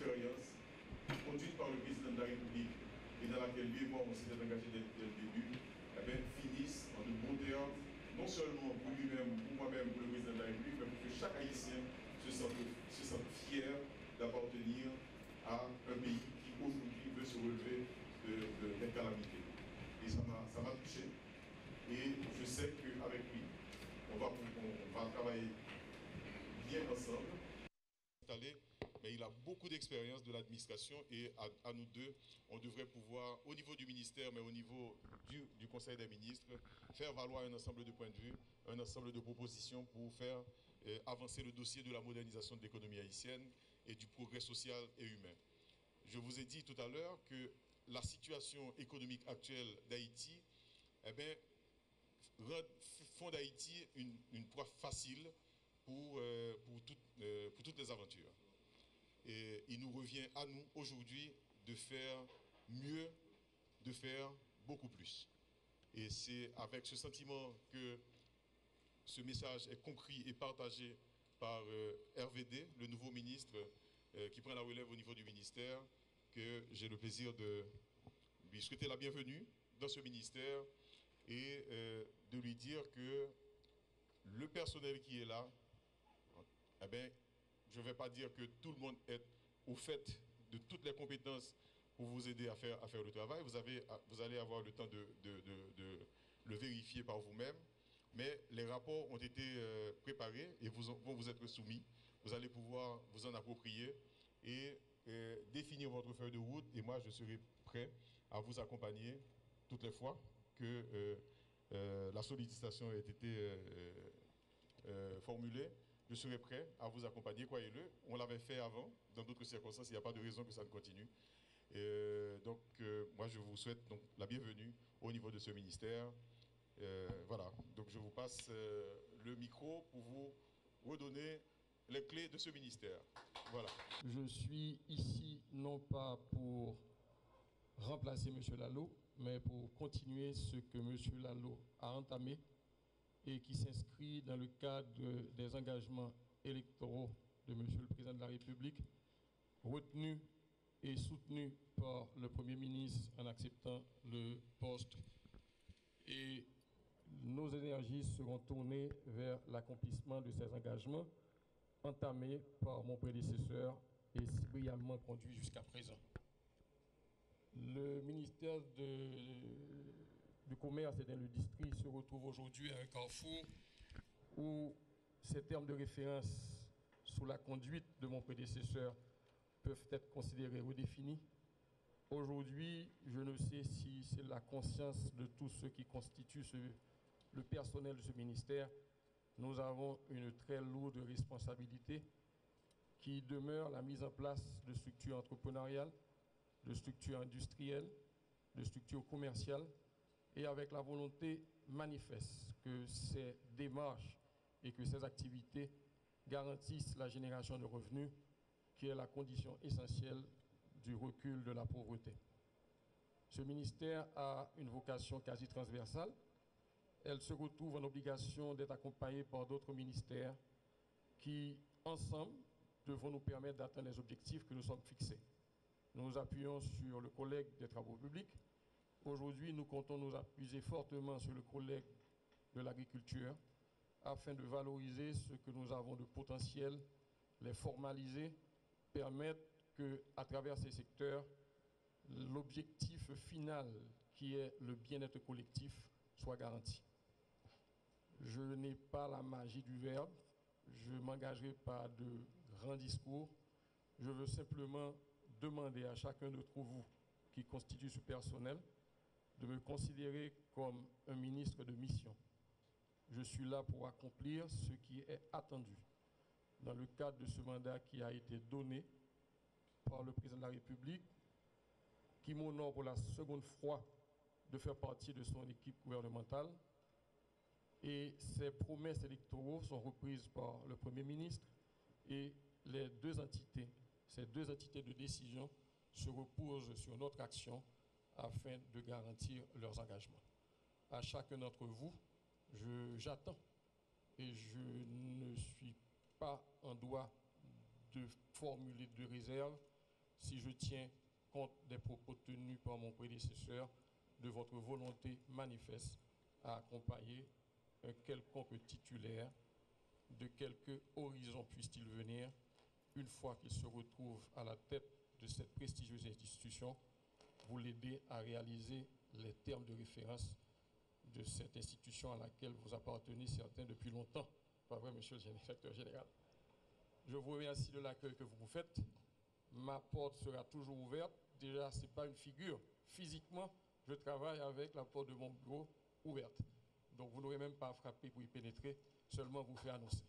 expérience conduite par le président de la République et dans laquelle lui et moi on s'était engagé dès le début, finissent en de bons termes, non seulement pour lui-même, pour moi-même, pour le président de la République, mais pour que chaque Haïtien se sente fier d'appartenir à un pays qui aujourd'hui veut se relever de calamités. Et ça m'a touché. Et je sais qu'avec lui, on va travailler bien ensemble. Mais il a beaucoup d'expérience de l'administration et à nous deux, on devrait pouvoir, au niveau du ministère, mais au niveau du Conseil des ministres, faire valoir un ensemble de points de vue, un ensemble de propositions pour faire avancer le dossier de la modernisation de l'économie haïtienne et du progrès social et humain. Je vous ai dit tout à l'heure que la situation économique actuelle d'Haïti, font d'Haïti une proie facile pour toutes les aventures. Et il nous revient à nous aujourd'hui de faire mieux, de faire beaucoup plus. Et c'est avec ce sentiment que ce message est compris et partagé par RVD, le nouveau ministre qui prend la relève au niveau du ministère, que j'ai le plaisir de lui souhaiter la bienvenue dans ce ministère et de lui dire que le personnel qui est là, je ne vais pas dire que tout le monde est au fait de toutes les compétences pour vous aider à faire le travail. Vous allez avoir le temps de le vérifier par vous-même. Mais les rapports ont été préparés et vont vous être soumis. Vous allez pouvoir vous en approprier et définir votre feuille de route. Et moi, je serai prêt à vous accompagner toutes les fois que la sollicitation ait été formulée. Je serai prêt à vous accompagner, croyez-le. On l'avait fait avant, dans d'autres circonstances, il n'y a pas de raison que ça ne continue. Moi, je vous souhaite donc la bienvenue au niveau de ce ministère. Voilà, donc je vous passe le micro pour vous redonner les clés de ce ministère. Voilà. Je suis ici non pas pour remplacer M. Lalo, mais pour continuer ce que M. Lalo a entamé et qui s'inscrit dans le cadre des engagements électoraux de M. le Président de la République, retenus et soutenus par le Premier ministre en acceptant le poste. Et nos énergies seront tournées vers l'accomplissement de ces engagements entamés par mon prédécesseur et si brillamment conduits jusqu'à présent. Le ministère du Commerce et de l'Industrie se retrouve aujourd'hui à un carrefour où ces termes de référence sous la conduite de mon prédécesseur peuvent être considérés redéfinis. Aujourd'hui, je ne sais si c'est la conscience de tous ceux qui constituent le personnel de ce ministère. Nous avons une très lourde responsabilité qui demeure la mise en place de structures entrepreneuriales, de structures industrielles, de structures commerciales, et avec la volonté manifeste que ces démarches et que ces activités garantissent la génération de revenus, qui est la condition essentielle du recul de la pauvreté. Ce ministère a une vocation quasi transversale. Elle se retrouve en obligation d'être accompagnée par d'autres ministères qui, ensemble, devront nous permettre d'atteindre les objectifs que nous sommes fixés. Nous nous appuyons sur le collègue des travaux publics. Aujourd'hui, nous comptons nous appuyer fortement sur le collègue de l'agriculture afin de valoriser ce que nous avons de potentiel, les formaliser, permettre qu'à travers ces secteurs, l'objectif final qui est le bien-être collectif soit garanti. Je n'ai pas la magie du verbe, je ne m'engagerai pas de grands discours. Je veux simplement demander à chacun d'entre vous qui constitue ce personnel de me considérer comme un ministre de mission. Je suis là pour accomplir ce qui est attendu dans le cadre de ce mandat qui a été donné par le président de la République, qui m'honore pour la seconde fois de faire partie de son équipe gouvernementale. Et ces promesses électorales sont reprises par le Premier ministre et ces deux entités de décision se reposent sur notre action afin de garantir leurs engagements. À chacun d'entre vous, j'attends et je ne suis pas en droit de formuler de réserve si je tiens compte des propos tenus par mon prédécesseur, de votre volonté manifeste à accompagner un quelconque titulaire, de quelque horizon puisse-t-il venir, une fois qu'il se retrouve à la tête de cette prestigieuse institution, vous l'aider à réaliser les termes de référence de cette institution à laquelle vous appartenez, certains depuis longtemps. Pas vrai, monsieur le directeur général? Je vous remercie de l'accueil que vous vous faites. Ma porte sera toujours ouverte. Déjà, ce n'est pas une figure. Physiquement, je travaille avec la porte de mon bureau ouverte. Donc, vous n'aurez même pas à frapper pour y pénétrer, seulement vous faire annoncer.